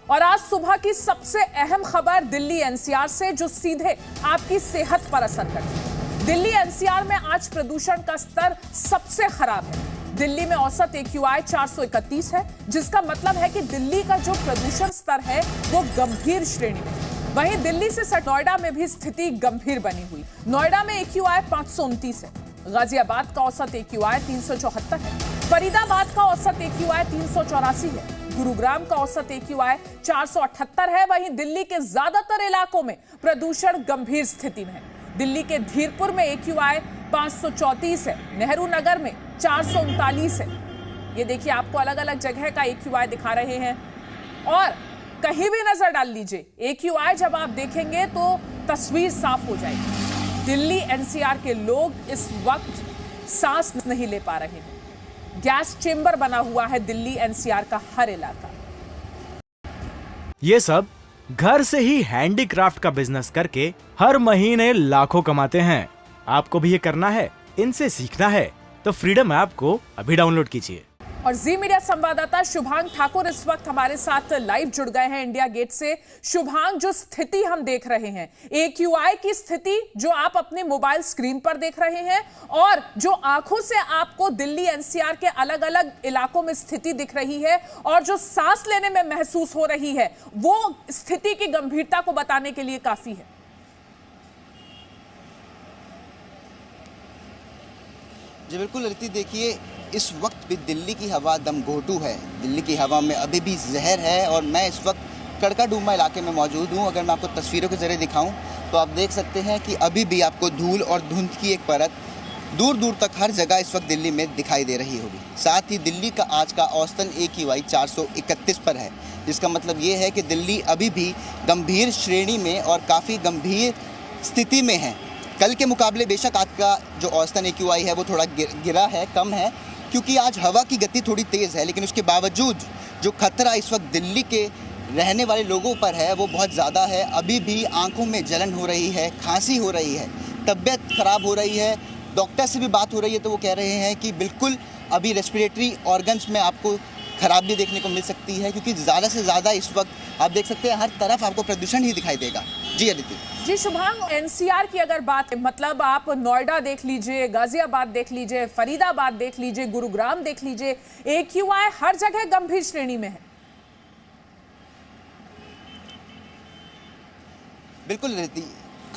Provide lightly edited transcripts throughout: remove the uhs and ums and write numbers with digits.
और आज सुबह की सबसे अहम खबर दिल्ली एनसीआर से, जो सीधे आपकी सेहत पर असर करती है। दिल्ली एनसीआर में आज प्रदूषण का स्तर सबसे खराब है। दिल्ली में औसत AQI 431 है, जिसका मतलब है कि दिल्ली का जो प्रदूषण स्तर है वो गंभीर श्रेणी में है। वहीं दिल्ली से सट नोएडा में भी स्थिति गंभीर बनी हुई। नोएडा में AQI 529 है, गाजियाबाद का औसत AQI 374 है, फरीदाबाद का औसत AQI 384 है, गुरुग्राम का औसत AQI 478 है। वहीं दिल्ली के ज्यादातर इलाकों में प्रदूषण गंभीर स्थिति में है। दिल्ली के धीरपुर में AQI 534 है, नेहरू नगर में 439 है। ये देखिए, आपको अलग अलग जगह का AQI दिखा रहे हैं और कहीं भी नजर डाल लीजिए, AQI जब आप देखेंगे तो तस्वीर साफ हो जाएगी। दिल्ली एनसीआर के लोग इस वक्त सांस नहीं ले पा रहे हैं। गैस चेंबर बना हुआ है दिल्ली एनसीआर का हर इलाका। ये सब घर से ही हैंडीक्राफ्ट का बिजनेस करके हर महीने लाखों कमाते हैं। आपको भी ये करना है, इनसे सीखना है तो फ्रीडम ऐप को अभी डाउनलोड कीजिए। और जी मीडिया संवाददाता शुभांग ठाकुर इस वक्त हमारे साथ लाइव जुड़ गए हैं इंडिया गेट से। शुभांग, जो स्थिति हम देख रहे हैं, AQI की स्थिति जो आप अपने मोबाइल स्क्रीन पर देख रहे हैं और जो आंखों से आपको दिल्ली एनसीआर के अलग अलग इलाकों में स्थिति दिख रही है और जो सांस लेने में महसूस हो रही है, वो स्थिति की गंभीरता को बताने के लिए काफी है। जी बिल्कुल रीति, देखिए इस वक्त भी दिल्ली की हवा दम घोटू है। दिल्ली की हवा में अभी भी जहर है और मैं इस वक्त कड़काडूमा इलाके में मौजूद हूँ। अगर मैं आपको तस्वीरों के जरिए दिखाऊं तो आप देख सकते हैं कि अभी भी आपको धूल और धुंध की एक परत दूर दूर तक हर जगह इस वक्त दिल्ली में दिखाई दे रही होगी। साथ ही दिल्ली का आज का औसतन AQI 431 पर है, जिसका मतलब ये है कि दिल्ली अभी भी गंभीर श्रेणी में और काफ़ी गंभीर स्थिति में है। कल के मुकाबले बेशक आज का जो औसतन AQI है वो थोड़ा गिरा है, कम है, क्योंकि आज हवा की गति थोड़ी तेज़ है, लेकिन उसके बावजूद जो खतरा इस वक्त दिल्ली के रहने वाले लोगों पर है वो बहुत ज़्यादा है। अभी भी आंखों में जलन हो रही है, खांसी हो रही है, तबीयत ख़राब हो रही है। डॉक्टर से भी बात हो रही है तो वो कह रहे हैं कि बिल्कुल अभी रेस्पिरेटरी ऑर्गन्स में आपको खराबी देखने को मिल सकती है, क्योंकि ज़्यादा से ज़्यादा इस वक्त आप देख सकते हैं हर तरफ आपको प्रदूषण ही दिखाई देगा। जी अदिति। जी शुभांग, एनसीआर की अगर बात है, मतलब आप नोएडा देख लीजिए, गाजियाबाद देख लीजिए, फरीदाबाद देख लीजिए, गुरुग्राम देख लीजिए, AQI हर जगह गंभीर श्रेणी में है। बिल्कुल रीति,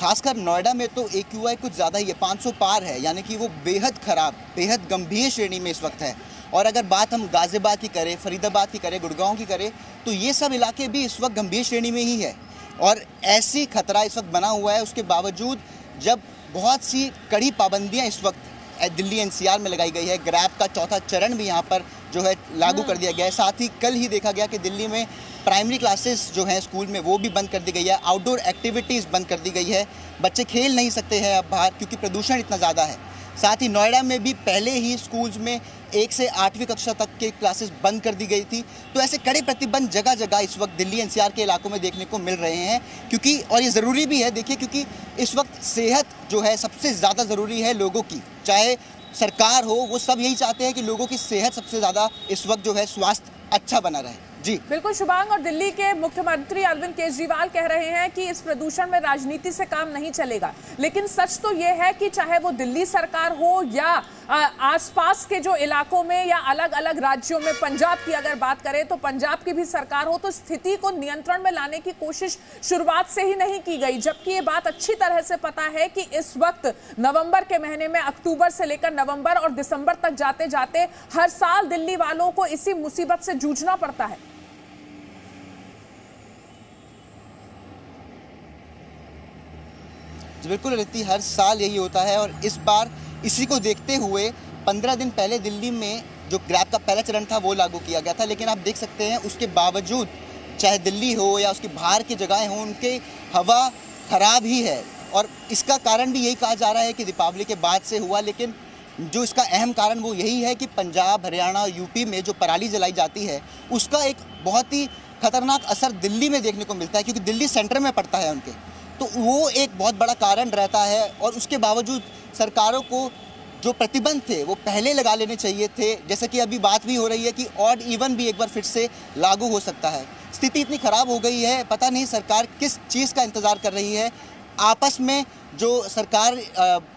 खासकर नोएडा में तो AQI कुछ ज़्यादा ही है, 500 पार है, यानी कि वो बेहद खराब, बेहद गंभीर श्रेणी में इस वक्त है। और अगर बात हम गाजियाबाद की करें, फरीदाबाद की करें, गुड़गांव की करें, तो ये सब इलाके भी इस वक्त गंभीर श्रेणी में ही है। और ऐसी खतरा इस वक्त बना हुआ है, उसके बावजूद जब बहुत सी कड़ी पाबंदियां इस वक्त दिल्ली एनसीआर में लगाई गई है, ग्रैब का चौथा चरण भी यहाँ पर जो है लागू कर दिया गया है। साथ ही कल ही देखा गया कि दिल्ली में प्राइमरी क्लासेस जो हैं स्कूल में वो भी बंद कर दी गई है, आउटडोर एक्टिविटीज़ बंद कर दी गई है, बच्चे खेल नहीं सकते हैं अब बाहर क्योंकि प्रदूषण इतना ज़्यादा है। साथ ही नोएडा में भी पहले ही स्कूल्स में 1 से 8वीं कक्षा तक के क्लासेस बंद कर दी गई थी। तो ऐसे कड़े प्रतिबंध जगह जगह इस वक्त दिल्ली एनसीआर के इलाकों में देखने को मिल रहे हैं, क्योंकि और ये ज़रूरी भी है, देखिए, क्योंकि इस वक्त सेहत जो है सबसे ज़्यादा ज़रूरी है लोगों की। चाहे सरकार हो, वो सब यही चाहते हैं कि लोगों की सेहत सबसे ज़्यादा इस वक्त जो है स्वास्थ्य अच्छा बना रहे। जी बिल्कुल शुभांग, और दिल्ली के मुख्यमंत्री अरविंद केजरीवाल कह रहे हैं कि इस प्रदूषण में राजनीति से काम नहीं चलेगा। लेकिन सच तो यह है कि चाहे वो दिल्ली सरकार हो या आसपास के जो इलाकों में या अलग अलग राज्यों में, पंजाब की अगर बात करें तो पंजाब की भी सरकार हो, तो स्थिति को नियंत्रण में लाने की कोशिश शुरुआत से ही नहीं की गई। जबकि ये बात अच्छी तरह से पता है कि इस वक्त नवंबर के महीने में, अक्टूबर से लेकर नवंबर और दिसंबर तक जाते जाते हर साल दिल्ली वालों को इसी मुसीबत से जूझना पड़ता है। बिल्कुल रीति, हर साल यही होता है और इस बार इसी को देखते हुए 15 दिन पहले दिल्ली में जो ग्रैब का पहला चरण था वो लागू किया गया था। लेकिन आप देख सकते हैं उसके बावजूद चाहे दिल्ली हो या उसके बाहर की जगहें हों, उनके हवा खराब ही है। और इसका कारण भी यही कहा जा रहा है कि दीपावली के बाद से हुआ, लेकिन जो इसका अहम कारण वो यही है कि पंजाब, हरियाणा, यूपी में जो पराली जलाई जाती है उसका एक बहुत ही खतरनाक असर दिल्ली में देखने को मिलता है, क्योंकि दिल्ली सेंटर में पड़ता है उनके, तो वो एक बहुत बड़ा कारण रहता है। और उसके बावजूद सरकारों को जो प्रतिबंध थे वो पहले लगा लेने चाहिए थे, जैसे कि अभी बात भी हो रही है कि ऑड इवन भी एक बार फिर से लागू हो सकता है। स्थिति इतनी ख़राब हो गई है, पता नहीं सरकार किस चीज़ का इंतज़ार कर रही है। आपस में जो सरकार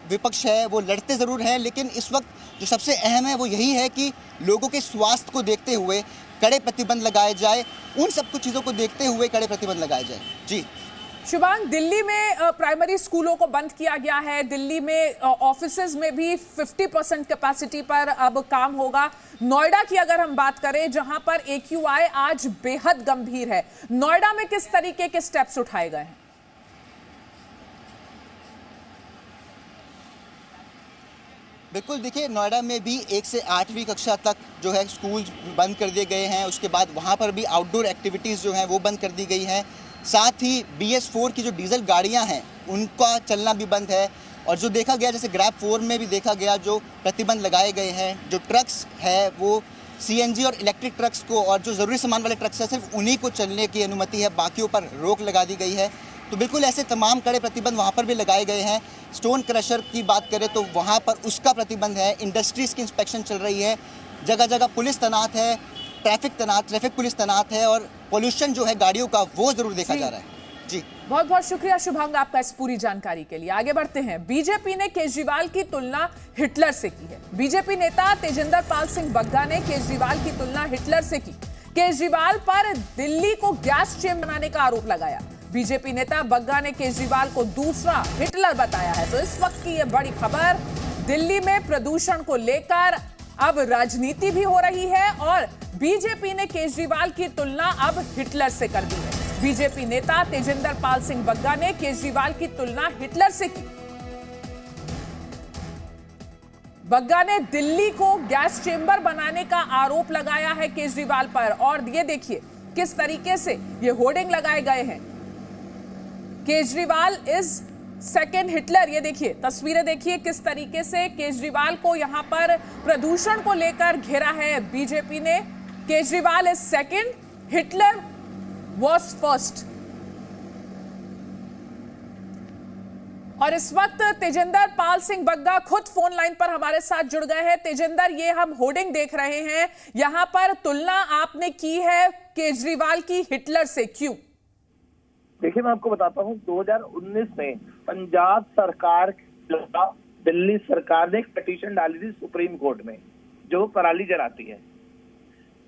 विपक्ष है वो लड़ते ज़रूर हैं, लेकिन इस वक्त जो सबसे अहम है वो यही है कि लोगों के स्वास्थ्य को देखते हुए कड़े प्रतिबंध लगाए जाए, उन सब कुछ चीज़ों को देखते हुए कड़े प्रतिबंध लगाए जाए। जी शुभांग, दिल्ली में प्राइमरी स्कूलों को बंद किया गया है, दिल्ली में ऑफिसेज में भी 50% कैपेसिटी पर अब काम होगा। नोएडा की अगर हम बात करें, जहां पर AQI आज बेहद गंभीर है, नोएडा में किस तरीके के स्टेप्स उठाए गए हैं? बिल्कुल, देखिए नोएडा में भी 1 से 8वीं कक्षा तक जो है स्कूल बंद कर दिए गए हैं। उसके बाद वहाँ पर भी आउटडोर एक्टिविटीज़ जो हैं वो बंद कर दी गई हैं। साथ ही BS4 की जो डीजल गाड़ियां हैं उनका चलना भी बंद है। और जो देखा गया, जैसे ग्रैब 4 में भी देखा गया, जो प्रतिबंध लगाए गए हैं, जो ट्रक्स है वो CNG और इलेक्ट्रिक ट्रक्स को, और जो ज़रूरी सामान वाले ट्रक्स हैं सिर्फ उन्हीं को चलने की अनुमति है, बाकियों पर रोक लगा दी गई है। तो बिल्कुल ऐसे तमाम कड़े प्रतिबंध वहाँ पर भी लगाए गए हैं। स्टोन क्रशर की बात करें तो वहाँ पर उसका प्रतिबंध है। इंडस्ट्रीज़ की इंस्पेक्शन चल रही है, जगह जगह पुलिस तैनात है, ट्रैफिक पुलिस तैनात है, और पोल्यूशन जो है गाड़ियों का वो जरूर देखा जा रहा है। जी बहुत बहुत शुक्रिया शुभांग आपका इस पूरी जानकारी के लिए। आगे बढ़ते हैं। बीजेपी ने केजरीवाल की तुलना हिटलर से की है। बीजेपी नेता तेजिंदर पाल सिंह बग्गा ने केजरीवाल की तुलना हिटलर से की। केजरीवाल पर दिल्ली को गैस चेम्बर बनाने का आरोप लगाया। बीजेपी नेता बग्गा ने केजरीवाल को दूसरा हिटलर बताया है। तो इस वक्त की यह बड़ी खबर, दिल्ली में प्रदूषण को लेकर अब राजनीति भी हो रही है और बीजेपी ने केजरीवाल की तुलना अब हिटलर से कर दी है। बीजेपी नेता तेजिंदर पाल सिंह बग्गा ने केजरीवाल की तुलना हिटलर से की। बग्गा ने दिल्ली को गैस चेम्बर बनाने का आरोप लगाया है केजरीवाल पर, और ये देखिए किस तरीके से ये होर्डिंग लगाए गए हैं, केजरीवाल इज सेकेंड हिटलर। ये देखिए तस्वीरें, देखिए किस तरीके से केजरीवाल को यहां पर प्रदूषण को लेकर घेरा है बीजेपी ने। Kejriwal is second, Hitler was first. और इस वक्त तेजिंदर पाल सिंह बग्गा खुद फोन लाइन पर हमारे साथ जुड़ गए हैं। तेजिंदर, ये हम होर्डिंग देख रहे हैं, यहां पर तुलना आपने की है केजरीवाल की हिटलर से, क्यों? देखिए, मैं आपको बताता हूँ, 2019 में पंजाब सरकार के खिलाफ दिल्ली सरकार ने एक पिटीशन डाली थी सुप्रीम कोर्ट में, जो पराली जलाती है।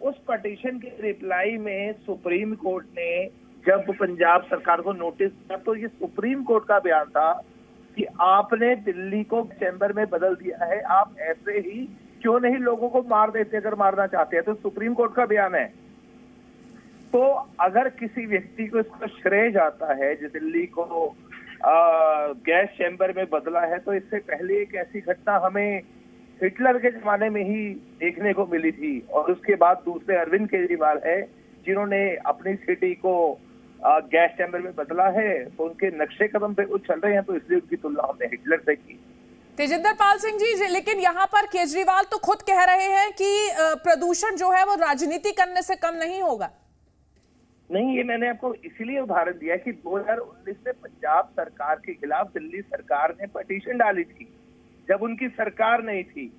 उस पिटीशन के रिप्लाई में सुप्रीम कोर्ट ने जब पंजाब सरकार को नोटिस दिया, तो ये सुप्रीम कोर्ट का बयान था कि आपने दिल्ली को चैम्बर में बदल दिया है, आप ऐसे ही क्यों नहीं लोगों को मार देते अगर मारना चाहते हैं। तो सुप्रीम कोर्ट का बयान है। तो अगर किसी व्यक्ति को इसका श्रेय जाता है जो दिल्ली को गैस चैम्बर में बदला है, तो इससे पहले एक ऐसी घटना हमें हिटलर के जमाने में ही देखने को मिली थी। और उसके बाद दूसरे अरविंद केजरीवाल है जिन्होंने अपनी सिटी को गैस चैम्बर में बदला है, तो उनके नक्शे कदम पे वो चल रहे हैं, तो इसलिए उनकी तुलना हमने हिटलर से की। तेजिंदर पाल सिंह जी, लेकिन यहाँ पर केजरीवाल तो खुद कह रहे हैं कि प्रदूषण जो है वो राजनीति करने से कम नहीं होगा। नहीं, ये मैंने आपको इसीलिए उदाहरण दिया कि 2019 में पंजाब सरकार के खिलाफ दिल्ली सरकार ने पिटीशन डाली थी जब उनकी सरकार नहीं थी।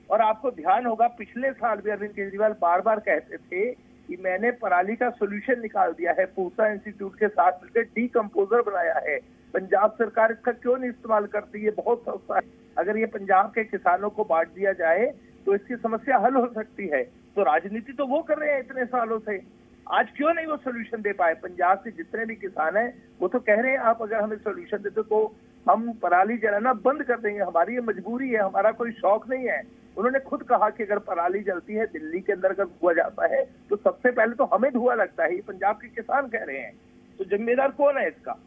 और आपको ध्यान होगा, पिछले साल भी अरविंद केजरीवाल बार बार कहते थे कि मैंने पराली का सोल्यूशन निकाल दिया है, पूसा इंस्टीट्यूट के साथ मिलकर डीकंपोजर बनाया है, पंजाब सरकार इसका क्यों नहीं इस्तेमाल करती है, बहुत सस्ता है, अगर ये पंजाब के किसानों को बांट दिया जाए तो इसकी समस्या हल हो सकती है। तो राजनीति तो वो कर रहे हैं इतने सालों से, आज क्यों नहीं वो सोल्यूशन दे पाए? पंजाब के जितने भी किसान हैं वो तो कह रहे हैं आप अगर हमें सोल्यूशन देते तो हम पराली जलाना बंद कर देंगे, हमारी ये मजबूरी है, हमारा कोई शौक नहीं है। उन्होंने खुद कहा कि अगर पराली जलती है, दिल्ली के अंदर अगर धुआं जाता है तो सबसे पहले तो हमें धुआं लगता है, ये पंजाब के किसान कह रहे हैं, तो जिम्मेदार कौन है इसका?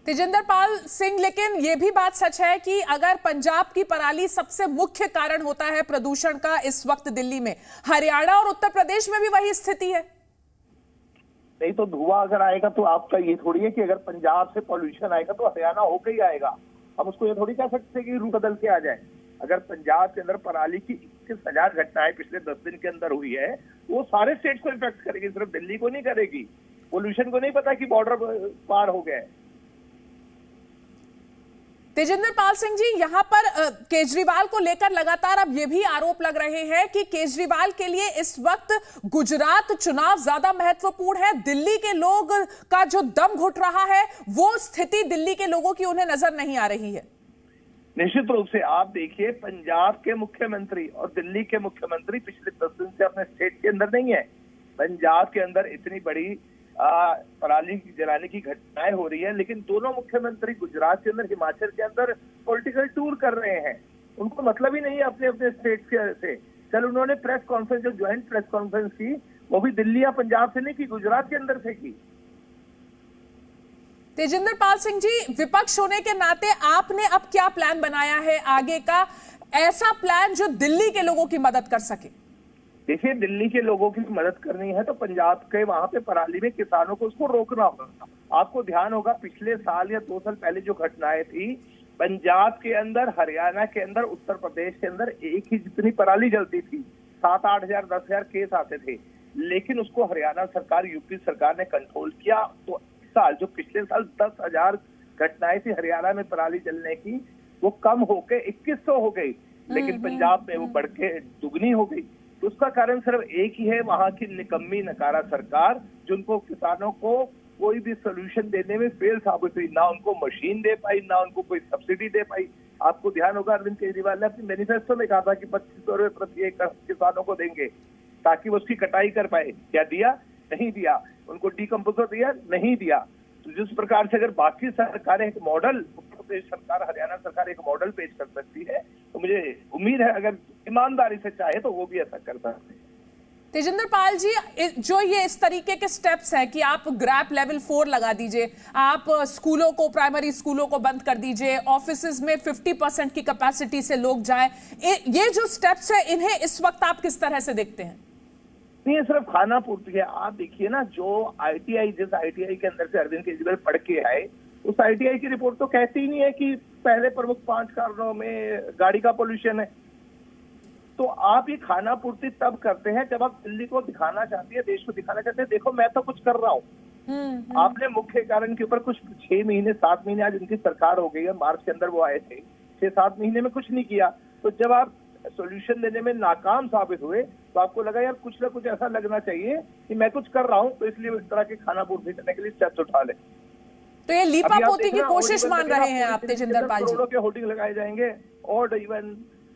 तेजिंदर पाल सिंह, लेकिन यह भी बात सच है कि अगर पंजाब की पराली सबसे मुख्य कारण होता है प्रदूषण का इस वक्त दिल्ली में, हरियाणा और उत्तर प्रदेश में भी वही स्थिति है। नहीं तो धुआं अगर आएगा तो आपका ये थोड़ी है कि अगर पंजाब से पॉल्यूशन आएगा तो हरियाणा होकर ही आएगा। हम उसको ये थोड़ी कह सकते कि रूट बदल के आ जाए। अगर पंजाब के अंदर पराली की 21,000 घटनाएं पिछले 10 दिन के अंदर हुई है, वो सारे स्टेट्स को इफेक्ट करेगी, सिर्फ दिल्ली को नहीं करेगी। पॉल्यूशन को नहीं पता कि बॉर्डर पार हो गया है। तेजिंदर पाल सिंह जी, यहाँ पर केजरीवाल को लेकर लगातार अब ये भी आरोप लग रहे हैं कि केजरीवाल के लिए इस वक्त गुजरात चुनाव ज्यादा महत्वपूर्ण है। दिल्ली के लोग का जो दम घुट रहा है वो स्थिति दिल्ली के लोगों की उन्हें नजर नहीं आ रही है। निश्चित रूप से आप देखिए, पंजाब के मुख्यमंत्री और दिल्ली के मुख्यमंत्री पिछले 10 दिन से अपने स्टेट के अंदर नहीं है। पंजाब के अंदर इतनी बड़ी पराली जलाने की घटनाएं हो रही है, लेकिन दोनों मुख्यमंत्री गुजरात के अंदर, हिमाचल के अंदर पॉलिटिकल टूर कर रहे हैं। उनको मतलब ही नहीं है अपने अपने स्टेट से। कल उन्होंने प्रेस कॉन्फ्रेंस, जो ज्वाइंट प्रेस कॉन्फ्रेंस की, वो भी दिल्ली या पंजाब से नहीं की, गुजरात के अंदर से की। तेजिंदर पाल सिंह जी, विपक्ष होने के नाते आपने अब क्या प्लान बनाया है आगे का, ऐसा प्लान जो दिल्ली के लोगों की मदद कर सके? देखिए, दिल्ली के लोगों की मदद करनी है तो पंजाब के वहां पे पराली में किसानों को उसको रोकना होगा। आपको ध्यान होगा, पिछले साल या 2 साल पहले जो घटनाएं थी पंजाब के अंदर, हरियाणा के अंदर, उत्तर प्रदेश के अंदर एक ही जितनी पराली जलती थी, 7-8 हजार 10 हजार केस आते थे, लेकिन उसको हरियाणा सरकार, यूपी सरकार ने कंट्रोल किया। तो साल, जो पिछले साल 10,000 घटनाएं थी हरियाणा में पराली जलने की, वो कम होके 2100 हो गई, लेकिन पंजाब में वो बढ़ के दुगनी हो गई। तो उसका कारण सिर्फ एक ही है, वहां की निकम्मी नकारा सरकार, जिनको किसानों को कोई भी सोल्यूशन देने में फेल साबित हुई। ना उनको मशीन दे पाई, ना उनको कोई सब्सिडी दे पाई। आपको ध्यान होगा, अरविंद केजरीवाल ने अपने मैनिफेस्टो में कहा था कि 2500 रुपए प्रति एकड़ किसानों को देंगे ताकि वो उसकी कटाई कर पाए। क्या दिया? नहीं दिया। उनको डीकम्पोजर दिया? नहीं दिया। तो जिस प्रकार से अगर बाकी सरकारें एक मॉडल, उत्तर प्रदेश सरकार, हरियाणा सरकार एक मॉडल पेश कर सकती है, तो मुझे उम्मीद है अगर ईमानदारी से चाहे तो वो भी ऐसा कर सकते हैं। तेजिंदर पाल जी, जो ये इस तरीके के स्टेप्स हैं कि आप ग्रैप लेवल 4 लगा दीजिए, आप स्कूलों को, प्राइमरी स्कूलों को बंद कर दीजिए, ऑफिसेज में 50% की कैपेसिटी से लोग जाएं, ये जो स्टेप्स है इन्हें इस वक्त आप किस तरह से देखते हैं? नहीं, ये सिर्फ खाना पूर्ति है। आप देखिए ना, जो आईटीआई, जिस आईटीआई के अंदर से अरविंद केजरीवाल पढ़ के आए, उस आईटीआई की रिपोर्ट तो कहती ही नहीं है कि पहले प्रमुख 5 कारणों में गाड़ी का पोल्यूशन है। तो आप ये खाना पूर्ति तब करते हैं जब आप दिल्ली को दिखाना चाहती है, देश को दिखाना चाहते हैं, देखो मैं तो कुछ कर रहा हूँ। आपने मुख्य कारण के ऊपर कुछ 6 महीने 7 महीने, आज उनकी सरकार हो गई है, मार्च के अंदर वो आए थे, 6-7 महीने में कुछ नहीं किया। तो जब आप सोल्यूशन देने में नाकाम साबित हुए तो आपको लगा यार कुछ ना कुछ ऐसा लगना चाहिए कि मैं कुछ कर रहा हूँ, तो इसलिए इस तरह के खाना पूर्ति करने के लिए स्टेप्स उठा ले। तो ये लीपा पोती की कोशिश मान रहे हैं आप तेजिंदर पाल जी? करोड़ों के होर्डिंग लगाए जाएंगे और इवन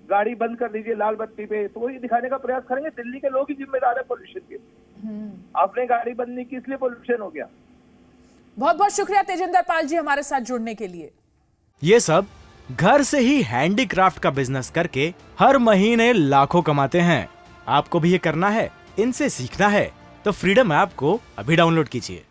गाड़ी बंद कर दीजिए लाल बत्ती पे, तो वही दिखाने का प्रयास करेंगे दिल्ली के लोग ही जिम्मेदार है पोल्यूशन के। आपने गाड़ी बंद नहीं की इसलिए पोल्यूशन हो गया। बहुत बहुत शुक्रिया तेजिंदर पाल जी हमारे साथ जुड़ने के लिए। ये सब घर से ही हैंडीक्राफ्ट का बिजनेस करके हर महीने लाखों कमाते हैं। आपको भी ये करना है, इनसे सीखना है तो फ्रीडम ऐप को अभी डाउनलोड कीजिए।